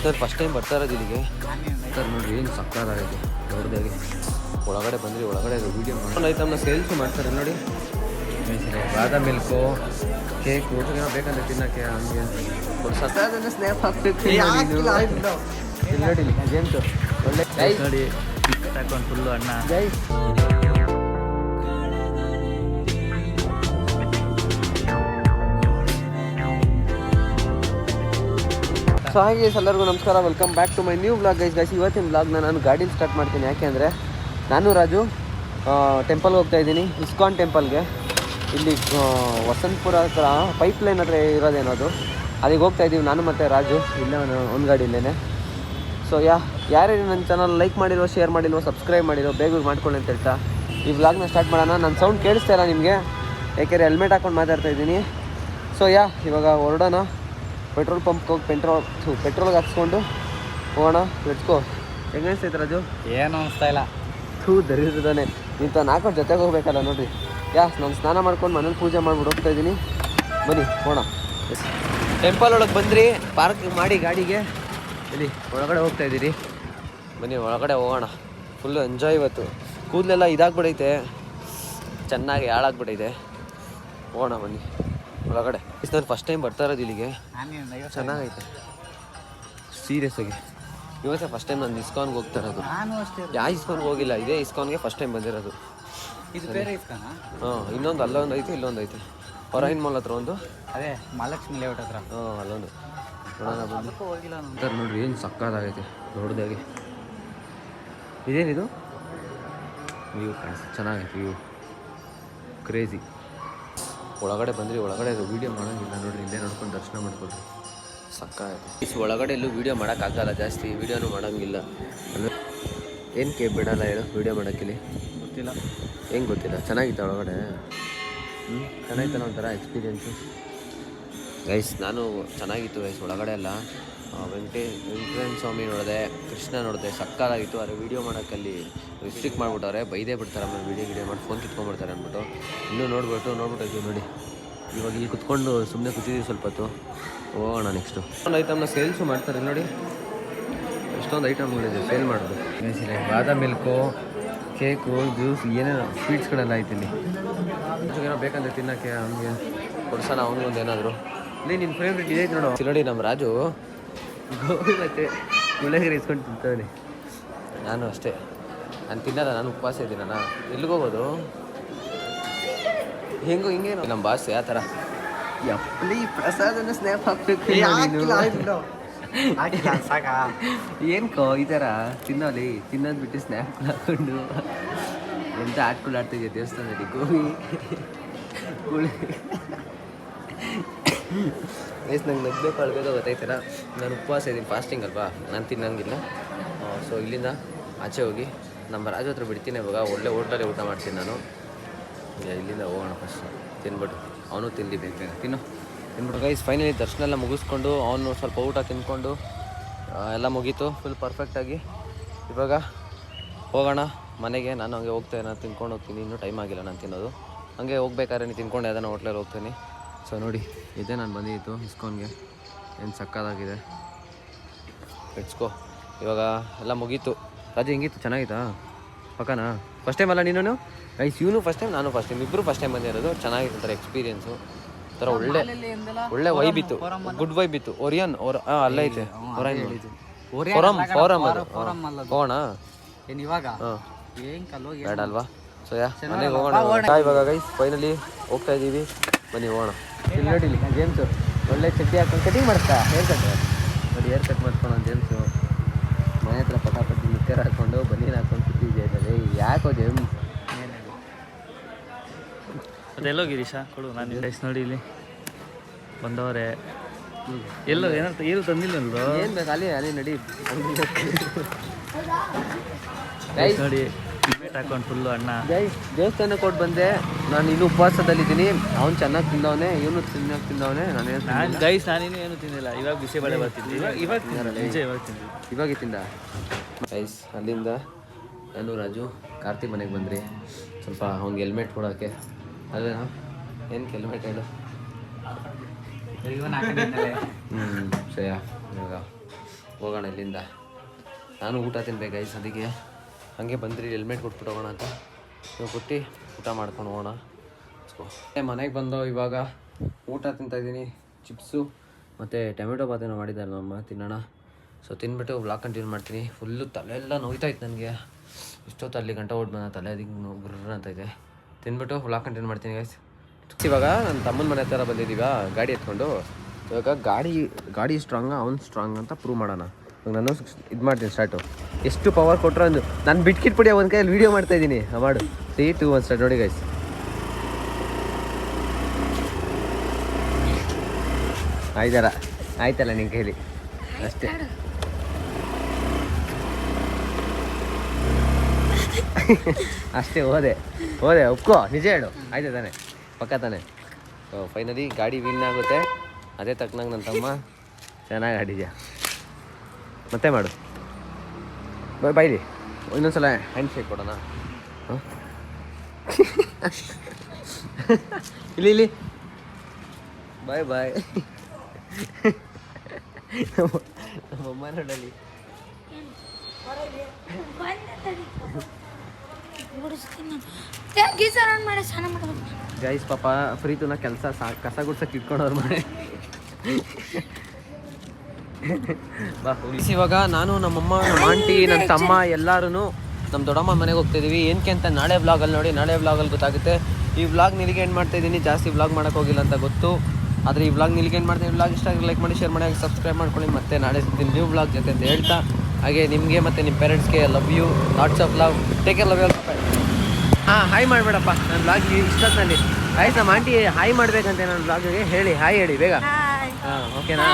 Sir first time ಬರ್ತಾ ಇರೋದು ಇಲ್ಲಿಗೆ ಸರ್ ನೋಡ್ರಿ ಏನು ಸಕ್ಕತ್ತಾಗೈತೆ ದೊಡ್ಡದಾಗಿ ಒಳಗಡೆ ಬಂದ್ರಿ ಒಳಗಡೆ ವೀಡಿಯೋ ಮಾಡಿ ಐಟಮ್ನ ಸೇಲ್ಸು ಮಾಡ್ತಾರೆ ನೋಡಿ ಬಾದಾಮ್ ಮಿಲ್ಕು ಕೇಕು ಏನೋ ಬೇಕಂದ್ರೆ ತಿನ್ನೋಕ್ಕೆ ಹಂಗೆ ಕೊಡ್ಸೋದನ್ನ ಸ್ನ್ಯಾಪ್ ಹಾಕ್ಬೇಕು ನೋಡಿ ಗೇಮ್ಸು ಒಳ್ಳೆ ನೋಡಿ ಹಾಕೊಂಡು ಫುಲ್ಲು ಅಣ್ಣ ಗೈಸ್ ಸೊ ಹಾಗೆ ಎಲ್ಲರಿಗೂ ನಮಸ್ಕಾರ, welcome back to my new vlog guys. ಇವತ್ತಿನ ವ್ಲಾಗ್ನ ನಾನು ಗಾಡೀಲಿ ಸ್ಟಾರ್ಟ್ ಮಾಡ್ತೀನಿ. ಯಾಕೆ ಅಂದರೆ ನಾನು ರಾಜು ಟೆಂಪಲ್ಗೆ ಹೋಗ್ತಾ ಇದ್ದೀನಿ, ಇಸ್ಕಾನ್ ಟೆಂಪಲ್ಗೆ. ಇಲ್ಲಿ ವಸಂತಪುರ ಹತ್ರ ಪೈಪ್ ಲೈನ್ ಹತ್ರ ಇರೋದೇನೋದು, ಅಲ್ಲಿಗೆ ಹೋಗ್ತಾ ಇದ್ದೀವಿ ನಾನು ಮತ್ತು ರಾಜು. ಇಲ್ಲೇ ಒಂದು ಗಾಡಿಯಲ್ಲೇ. ಸೊ ಯಾರ್ಯಾರು ನನ್ನ ಚಾನಲ್ ಲೈಕ್ ಮಾಡಿರೋ, ಶೇರ್ ಮಾಡಿಲ್ವೋ, ಸಬ್ಸ್ಕ್ರೈಬ್ ಮಾಡಿರೋ ಬೇಗ ಮಾಡ್ಕೊಳ್ಳಿ ಅಂತ ಹೇಳ್ತಾ ಈ ವ್ಲಾಗ್ನ ಸ್ಟಾರ್ಟ್ ಮಾಡೋಣ. ನನ್ನ ಸೌಂಡ್ ಕೇಳಿಸ್ತಾ ಇಲ್ಲ ನಿಮಗೆ, ಯಾಕೆಂದರೆ ಹೆಲ್ಮೆಟ್ ಹಾಕ್ಕೊಂಡು ಮಾತಾಡ್ತಾ ಇದ್ದೀನಿ. ಸೊ ಇವಾಗ ಹೊರಡೋಣ. ಪೆಟ್ರೋಲ್ ಪಂಪ್ಗೆ ಹೋಗಿ ಪೆಟ್ರೋಲ್ಗೆ ಹಾಕ್ಸ್ಕೊಂಡು ಹೋಗೋಣ. ಲೆಟ್ಸ್ಕೋ. ಹೆಂಗೆ ಅನಿಸ್ತೈತೆ ರಾಜು? ಏನು ಅನಿಸ್ತಾ ಇಲ್ಲ. ದರಿದ್ರದಾನೆ ಇಂಥ ನಾಲ್ಕು ಜೊತೆಗೆ ಹೋಗ್ಬೇಕಲ್ಲ ನೋಡಿರಿ. ನಾನು ಸ್ನಾನ ಮಾಡ್ಕೊಂಡು ಮನೇಲಿ ಪೂಜೆ ಮಾಡ್ಬಿಟ್ಟು ಹೋಗ್ತಾ ಇದ್ದೀನಿ. ಬನ್ನಿ ಹೋಗೋಣ. ಟೆಂಪಲ್ ಒಳಗೆ ಬಂದ್ರಿ, ಪಾರ್ಕ್ ಮಾಡಿ ಗಾಡಿಗೆ. ಇಲ್ಲಿ ಒಳಗಡೆ ಹೋಗ್ತಾ ಇದ್ದೀರಿ, ಬನ್ನಿ ಒಳಗಡೆ ಹೋಗೋಣ. Full enjoy. ಇವತ್ತು ಕೂದಲೆಲ್ಲ ಇದಾಗ್ಬಿಡೈತೆ, ಚೆನ್ನಾಗಿ ಹಾಳಾಗ್ಬಿಟ್ಟೈತೆ. ಹೋಗೋಣ ಬನ್ನಿ ಒಳಗಡೆ. ನಾನು ಫಸ್ಟ್ ಟೈಮ್ ಬರ್ತಾ ಇರೋದು ಇಲ್ಲಿಗೆ, ಚೆನ್ನಾಗೈತೆ ಸೀರಿಯಸ್ ಆಗಿ. ಇವತ್ತೇ ಫಸ್ಟ್ ಟೈಮ್ ನಾನು ಇಸ್ಕಾನ್ಗೆ ಹೋಗ್ತಾ ಇರೋದು. ಯಾವ ಇಸ್ಕಾನ್ಗೆ ಹೋಗಿಲ್ಲ, ಇದೇ ಇಸ್ಕಾನ್ಗೆ ಫಸ್ಟ್ ಟೈಮ್ ಬಂದಿರೋದು. ಇದು ಬೇರೆ ಇಸ್ಕಾನ? ಹಾಂ, ಇನ್ನೊಂದು ಅಲ್ಲೊಂದು ಐತೆ, ಇಲ್ಲೊಂದು ಐತೆ. ಹೊರಗಿನ ಮಾಲ್ ಹತ್ರ ಒಂದು, ಅದೇ ಮಹಾಲಕ್ಷ್ಮಿ ಲೇಔಟ್ ಹತ್ರ. ಅಲ್ಲೊಂದು ನೋಡೋಣ ಬಂದು. ಹೋಗಿಲ್ಲ ಸರ್ ನೋಡ್ರಿ ಏನು ಸಕ್ಕತ್ತಾಗೈತೆ ದೊಡ್ಡದಾಗಿ. ಇದೇನಿದು ವ್ಯೂ ಕಾಣಿಸ್ತು, ಚೆನ್ನಾಗೈತೆ ವ್ಯೂ, ಕ್ರೇಜಿ. ಒಳಗಡೆ ಬಂದ್ರಿ, ಒಳಗಡೆ ವೀಡಿಯೋ ಮಾಡೋಂಗಿಲ್ಲ ನೋಡ್ರಿ, ಇಲ್ಲೇ ನೋಡ್ಕೊಂಡು ದರ್ಶನ ಮಾಡ್ಕೊಳ್ರಿ. ಸಕ್ಕತ್ತಾಗೈತೆ. ಒಳಗಡೆ ಎಲ್ಲೂ ವೀಡಿಯೋ ಮಾಡೋಕ್ಕಾಗಲ್ಲ, ಜಾಸ್ತಿ ವೀಡಿಯೋನೂ ಮಾಡೋಂಗಿಲ್ಲ. ಏನಕ್ಕೆ ಬಿಡಲ್ಲ ಹೇಳು ವೀಡಿಯೋ ಮಾಡೋಕ್ಕಿಲ್ಲಿ? ಗೊತ್ತಿಲ್ಲ, ಹೆಂಗೆ ಗೊತ್ತಿಲ್ಲ. ಚೆನ್ನಾಗಿತ್ತು ಒಳಗಡೆ. ಚೆನ್ನಾಗಿತ್ತಲ್ಲ ಒಂಥರ ಎಕ್ಸ್ಪೀರಿಯೆನ್ಸು ಗೈಸ್. ನಾನು ಚೆನ್ನಾಗಿತ್ತು ಗೈಸ್. ಒಳಗಡೆ ಎಲ್ಲ ವೆಂಕಟೇಶ್ವರ ಸ್ವಾಮಿ ನೋಡಿದೆ, ಕೃಷ್ಣ ನೋಡಿದೆ, ಸಕ್ಕತ್ತಾಗಿತ್ತು. ಆದರೆ ವೀಡಿಯೋ ಮಾಡೋಕ್ಕಲ್ಲಿ ರಿಸ್ಟ್ರಿಕ್ಟ್ ಮಾಡಿಬಿಟ್ಟವ್ರೆ, ಬೈದೇ ಬಿಡ್ತಾರೆ. ಆಮೇಲೆ ವೀಡಿಯೋ ಮಾಡಿ ಫೋನ್ ಕಿತ್ಕೊಂಡ್ಬಿಡ್ತಾರೆ ಅಂದ್ಬಿಟ್ಟು. ಇನ್ನೂ ನೋಡ್ಬಿಟ್ಟು ಇವಾಗ ಇಲ್ಲಿ ಕುತ್ಕೊಂಡು ಸುಮ್ಮನೆ ಕೂತಿದ್ದೀವಿ ಸ್ವಲ್ಪ ಹೊತ್ತು. ಹೋಗೋಣ ನೆಕ್ಸ್ಟು. ಒಂದು ಐಟಮ್ನ ಸೇಲ್ಸು ಮಾಡ್ತಾರೆ ನೋಡಿ, ಎಷ್ಟೊಂದು ಐಟಮ್ಗಳಿದೆ ಸೇಲ್ ಮಾಡೋದು. ಬಾದಾಮ್ ಮಿಲ್ಕು, ಕೇಕು, ಜ್ಯೂಸ್, ಏನೇನೋ ಸ್ವೀಟ್ಸ್ಗಳೆಲ್ಲ ಐತೆ ಇಲ್ಲಿ. ಏನೋ ಬೇಕಂದ್ರೆ ತಿನ್ನೋಕ್ಕೆ ಹಂಗೆ ಕೊಡ್ಸೋಣ ಅವನಿಗೊಂದು ಏನಾದರೂ. ಇಲ್ಲಿ ನಿನ್ನ ಫೇವ್ರೇಟ್ ಇದೆ ನೋಡು. ನೋಡಿ ನಮ್ಮ ರಾಜು ಗೋಬಿ ಮತ್ತು ಮುಳ್ಳಂಗಿರಿ ಇಸ್ಕೊಂಡು ತಿಂತಾನೆ. ನಾನು ಅಷ್ಟೇ, ನಾನು ತಿನ್ನಲ್ಲ, ನಾನು ಉಪವಾಸ ಇದ್ದೀನಲ್ಲ. ಎಲ್ಲಿಗೋಗೋದು ಹಿಂಗೆ ನಮ್ಮ ಭಾಷೆ ಆ ಥರ. ಯಪ್ಪಲಿ ಪ್ರಸಾದನ ಸ್ನ್ಯಾಪ್ ಹಾಕ್ಬೇಕು. ಏನ್ಕೋ ಈ ಥರ ತಿನ್ನೋಲಿ, ತಿನ್ನೋದು ಬಿಟ್ಟು ಸ್ನ್ಯಾಪ್ ಹಾಕ್ಕೊಂಡು ಎಂತ ಆಟ್ಕೊಂಡು ಆಡ್ತಿದ್ಯಾ ದೇವಸ್ಥಾನದಲ್ಲಿ. ಗೋಬಿ ನಂಗೆ ನಗ್ಬೇಕು ಅಳ್ಬೇಕು ಗೊತ್ತಾಯ್ತಾರ. ನಾನು ಉಪವಾಸ ಇದ್ದೀನಿ, ಫಾಸ್ಟಿಂಗ್ ಅಲ್ವಾ, ನಾನು ತಿನ್ನಂಗಿಲ್ಲ. ಸೊ ಇಲ್ಲಿಂದ ಆಚೆ ಹೋಗಿ ನಮ್ಮ ರಾಜು ಹತ್ರ ಬಿಡ್ತೀನಿ. ಇವಾಗ ಒಳ್ಳೆ ಹೋಟ್ಲಲ್ಲಿ ಊಟ ಮಾಡ್ತೀನಿ ನಾನು. ಇಲ್ಲಿಂದ ಹೋಗೋಣ ಫಸ್ಟ್, ತಿನ್ಬಿಟ್ಟು ಅವನು ತಿಂದು ಬೇಕು ತಿನ್ಬಿಟ್ಟು ಗೈಸ್. ಫೈನಲಿ ದರ್ಶನ ಎಲ್ಲ ಮುಗಿಸ್ಕೊಂಡು ಅವನು ಸ್ವಲ್ಪ ಊಟ ತಿನ್ಕೊಂಡು ಎಲ್ಲ ಮುಗೀತು ಫುಲ್ ಪರ್ಫೆಕ್ಟಾಗಿ. ಇವಾಗ ಹೋಗೋಣ ಮನೆಗೆ. ನಾನು ಹಂಗೆ ಹೋಗ್ತೇನೆ, ನಾನು ತಿನ್ಕೊಂಡು ಹೋಗ್ತೀನಿ. ಇನ್ನೂ ಟೈಮ್ ಆಗಿಲ್ಲ ನಾನು ತಿನ್ನೋದು. ಹಂಗೆ ಹೋಗ್ಬೇಕಾದ್ರೆ ನೀವು ತಿನ್ಕೊಂಡು ಯಾವ್ದಾನ ಹೋಟ್ಲಲ್ಲಿ ಹೋಗ್ತೀನಿ. ಸೊ ನೋಡಿ, ಇದೇ ನಾನು ಬಂದಿದ್ದು ಇಸ್ಕಾನ್ಗೆ. ಏನು ಸಕ್ಕತ್ತಾಗಿದೆ. ಲೆಟ್ಸ್ಕೋ. ಇವಾಗ ಎಲ್ಲ ಮುಗೀತು. ರಾಜು ಹೆಂಗಿತ್ತು? ಚೆನ್ನಾಗಿತ್ತಾ? ಪಕ್ಕನಾ? ಫಸ್ಟ್ ಟೈಮ್ ಅಲ್ಲ ನೀನು ಗೈಸ್? ಇವನು ಫಸ್ಟ್ ಟೈಮ್, ನಾನು ಫಸ್ಟ್ ಟೈಮ್, ಇಬ್ಬರು ಫಸ್ಟ್ ಟೈಮ್ ಬಂದಿರೋದು. ಚೆನ್ನಾಗಿತ್ತು ಒಂಥರ ಎಕ್ಸ್ಪೀರಿಯೆನ್ಸು, ಒಂಥರ ಒಳ್ಳೆ ವೈಬ್ ಇತ್ತು, ಗುಡ್ ವೈಬ್ ಇತ್ತು. ಒರಿಯನ್ ಅಲ್ಲೇ ಐತೆ ಫೋರಮ್ ಅದು. ಹೋಗೋಣ ಇವಾಗ ಬೇಡ ಅಲ್ವಾ? ಸೊ ಮನೆಗೆ ಹೋಗೋಣ ಇವಾಗ ಗೈಸ್. ಫೈನಲಿ ಹೋಗ್ತಾ ಇದ್ದೀವಿ, ಬನ್ನಿ ಹೋಗೋಣ. ಇಲ್ಲಿ ನೋಡಿ, ಇಲ್ಲಿ ಜೇಮ್ಸು ಒಳ್ಳೆ ಚಡ್ಡಿ ಹಾಕೊಂಡು ಕಟಿಂಗ್ ಮಾಡ್ತಾ ಹೇರ್ ಕಟ್ ನೋಡಿ, ಹೇರ್ ಕಟ್ ಮಾಡ್ಕೊಂಡು ಜೇಮ್ಸು ಮನೆ ಹತ್ರ ಪಟಾಪಟ್ಟಿ ನಿಕ್ಕರ್ ಹಾಕ್ಕೊಂಡು ಬನ್ನೀರು ಹಾಕೊಂಡು ಕೂತಿದ್ದೆ. ಯಾಕೋ ಜೇಮ್ಸ್ ಅದೆಲ್ಲೋ ಗಿರೀಶ ಕೊಡು. ನಾನು ಗೈಸ್ ನೋಡಿ ಇಲ್ಲಿ ಬಂದವರೇ ಎಲ್ಲೋ ಏನು ತಂದಿಲ್ಲ ಏನು ಬೇಕು ಅಲ್ಲಿ ನಡಿ ನೋಡಿ. ಹಾಕೊಂಡು ಫುಲ್ಲು ಅಣ್ಣ ಗೈಸ್ ದೇವಸ್ಥಾನಕ್ಕೆ ಕೊಟ್ಟು ಬಂದೆ. ನಾನು ಇನ್ನೂ ಉಪವಾಸದಲ್ಲಿದ್ದೀನಿ. ಅವ್ನು ಚೆನ್ನಾಗಿ ತಿಂದವನೇ, ಇವನು ಚೆನ್ನಾಗಿ ತಿಂದವನೇ. ನಾನು ಗೈಸ್ ನಾನೇನು ಏನು ತಿಂದಿಲ್ಲ. ಇವಾಗ ಬಿಸಿಬೇಳೆ ಬರ್ತಿದ್ದೆ, ಇವಾಗ ತಿಂದಿದ್ದೆ. ಇವಾಗ ತಿಂದ ಗೈಸ್. ಅಲ್ಲಿಂದ ನಾನು ರಾಜು ಕಾರ್ತಿ ಮನೆಗೆ ಬಂದ್ರಿ. ಸ್ವಲ್ಪ ಅವ್ನಿಗೆ ಹೆಲ್ಮೆಟ್ ಕೊಡೋಕ್ಕೆ. ಅಲ್ಲ ಏನಕ್ಕೆ ಹೆಲ್ಮೆಟ್ ಹೇಳು? ಶ್ರೇಯ ಇವಾಗ ಹೋಗೋಣ ಇಲ್ಲಿಂದ. ನಾನು ಊಟ ತಿನ್ಬೇಕು ಗೈಸ್, ಅದಕ್ಕೆ ಹಾಗೆ ಬಂದ್ರಿ ಹೆಲ್ಮೆಟ್ ಕೊಟ್ಬಿಟ್ಟು ಹೋಗೋಣ ಅಂತ ನೀವು ಕೊಟ್ಟು ಊಟ ಮಾಡ್ಕೊಂಡು ಹೋಗೋಣ. ಮನೆಗೆ ಬಂದು ಇವಾಗ ಊಟ ತಿಂತಾಯಿದ್ದೀನಿ. ಚಿಪ್ಸು ಮತ್ತು ಟೊಮೆಟೊ ಬಾತೇನೋ ಮಾಡಿದ್ದಾರೆ ನಮ್ಮ ತಿನ್ನೋಣ. ಸೊ ತಿನ್ಬಿಟ್ಟು ವ್ಲಾಗ್ ಕಂಟಿನ್ಯೂ ಮಾಡ್ತೀನಿ. ಫುಲ್ಲು ತಲೆ ಎಲ್ಲ ನೋಯ್ತಾಯಿತ್ತು ನನಗೆ. ಇಷ್ಟೊತ್ತು ಅಲ್ಲಿ ಗಂಟೆ ಓಡ್ ಬಂದ ತಲೆ ಅದಕ್ಕೆ ಗುರ್ರ ಅಂತ ಇದೆ. ತಿನ್ಬಿಟ್ಟು ವ್ಲಾಗ್ ಕಂಟಿನ್ಯೂ ಮಾಡ್ತೀನಿ ಗೈಸ್. ಇವಾಗ ನನ್ನ ತಮ್ಮನ ಮನೆ ಹತ್ರ ಬಂದಿದ್ದೀವ ಗಾಡಿ ಎತ್ಕೊಂಡು. ಇವಾಗ ಗಾಡಿ ಸ್ಟ್ರಾಂಗ ಅವ್ನು ಸ್ಟ್ರಾಂಗ್ ಅಂತ ಪ್ರೂವ್ ಮಾಡೋಣ. ಇವಾಗ ನಾನು ಇದು ಮಾಡ್ತೀನಿ ಸ್ಟಾರ್ಟು. ಎಷ್ಟು ಪವರ್ ಕೊಟ್ಟರು ಅಂದು ನಾನು ಬಿಟ್ಕಿಟ್ಬಿಡಿ ಒಂದು ಕೈಯಲ್ಲಿ ವೀಡಿಯೋ ಮಾಡ್ತಾಯಿದ್ದೀನಿ. ಮಾಡು 3, 2, 1 ಸ್ಟಾರ್ಟ್. ನೋಡಿ ಗೈಸ್, ಆಯ್ತಲ್ಲ ನಿನ್ನ ಕೈಲಿ ಅಷ್ಟೇ. ಅಷ್ಟೇ ಹೋದೆ ಒಪ್ಕೋ, ನಿಜ ಹೇಳು. ಆಯ್ತು ತಾನೆ, ಪಕ್ಕ ತಾನೆ. ಫೈನಲಿ ಗಾಡಿ ವಿನ್ ಆಗುತ್ತೆ. ಅದೇ ತಕ್ಕನಾಗ ನನ್ನ ತಮ್ಮ ಚೆನ್ನಾಗಿ ಆಡಿದ್ಯಾ. ಮತ್ತೆ ಮಾಡು ಬೈಲಿ. ಇನ್ನೊಂದ್ಸಲ ಹ್ಯಾಂಡ್ ಶೇಕ್ ಕೊಡೋಣ. ಹಾಂ ಇಲ್ಲಿ ಬಾಯ್. ನಮ್ಮಮ್ಮ ನೋಡಲಿ. ಗೈಸ್ ಪಾಪ ಪ್ರೀತುನ ಕೆಲಸ ಕಸ ಗುಡ್ಸಕ್ಕೆ ಇಟ್ಕೊಂಡವ್ರು ಮಾಡಿ. ಇವಾಗ ನಾನು ನಮ್ಮಮ್ಮ, ನಮ್ಮ ಆಂಟಿ, ನನ್ನ ತಮ್ಮ ಎಲ್ಲರೂ ನಮ್ಮ ದೊಡ್ಡಮ್ಮ ಮನೆಗೆ ಹೋಗ್ತಾಯಿದ್ದೀವಿ. ಏನಕ್ಕೆ ಅಂತ ನಾಳೆ ವ್ಲಾಗಲ್ಲಿ ನೋಡಿ. ನಾಳೆ ವ್ಲಾಗಲ್ಲಿ ಗೊತ್ತಾಗುತ್ತೆ. ಈ ವ್ಲಾಗ್ ನಿಲ್ಲಿಗೆ ಏನು ಮಾಡ್ತಾಯಿದ್ದೀನಿ, ಜಾಸ್ತಿ ವ್ಲಾಗ್ ಮಾಡೋಕ್ಕೆ ಹೋಗಿಲ್ಲ ಅಂತ ಗೊತ್ತು. ಆದರೆ ಈ ವ್ಲಾಗ್ ನಿಲ್ಲಿಗೆ ಏನು ಮಾಡ್ತೀನಿ. ವ್ಲಾಗ್ ಇಷ್ಟ ಲೈಕ್ ಮಾಡಿ, ಶೇರ್ ಮಾಡಿ, ಸಬ್ಸ್ಕ್ರೈಬ್ ಮಾಡ್ಕೊಳ್ಳಿ. ಮತ್ತೆ ನಾಳೆ ಸಿಗ್ತೀನಿ ನ್ಯೂ ವ್ಲಾಗ್ ಜೊತೆ ಅಂತ ಹೇಳ್ತಾ, ಹಾಗೆ ನಿಮಗೆ ಮತ್ತು ನಿಮ್ಮ ಪೇರೆಂಟ್ಸ್ಗೆ love you, lots of love, take care, love you. Hi ಮಾಡಬೇಡಪ್ಪ ನನ್ನ ವ್ಲಾಗ್ ಇಷ್ಟೊತ್ತಿನಲ್ಲಿ. ಆಯ್ತು, ನಮ್ಮ ಆಂಟಿ ಹಾಯ್ ಮಾಡಬೇಕಂತೆ ನನ್ನ ವ್ಲಾಗ್ಗೆ. ಹೇಳಿ ಹಾಯ್ ಹೇಳಿ ಬೇಗ. ಓಕೆನಾ?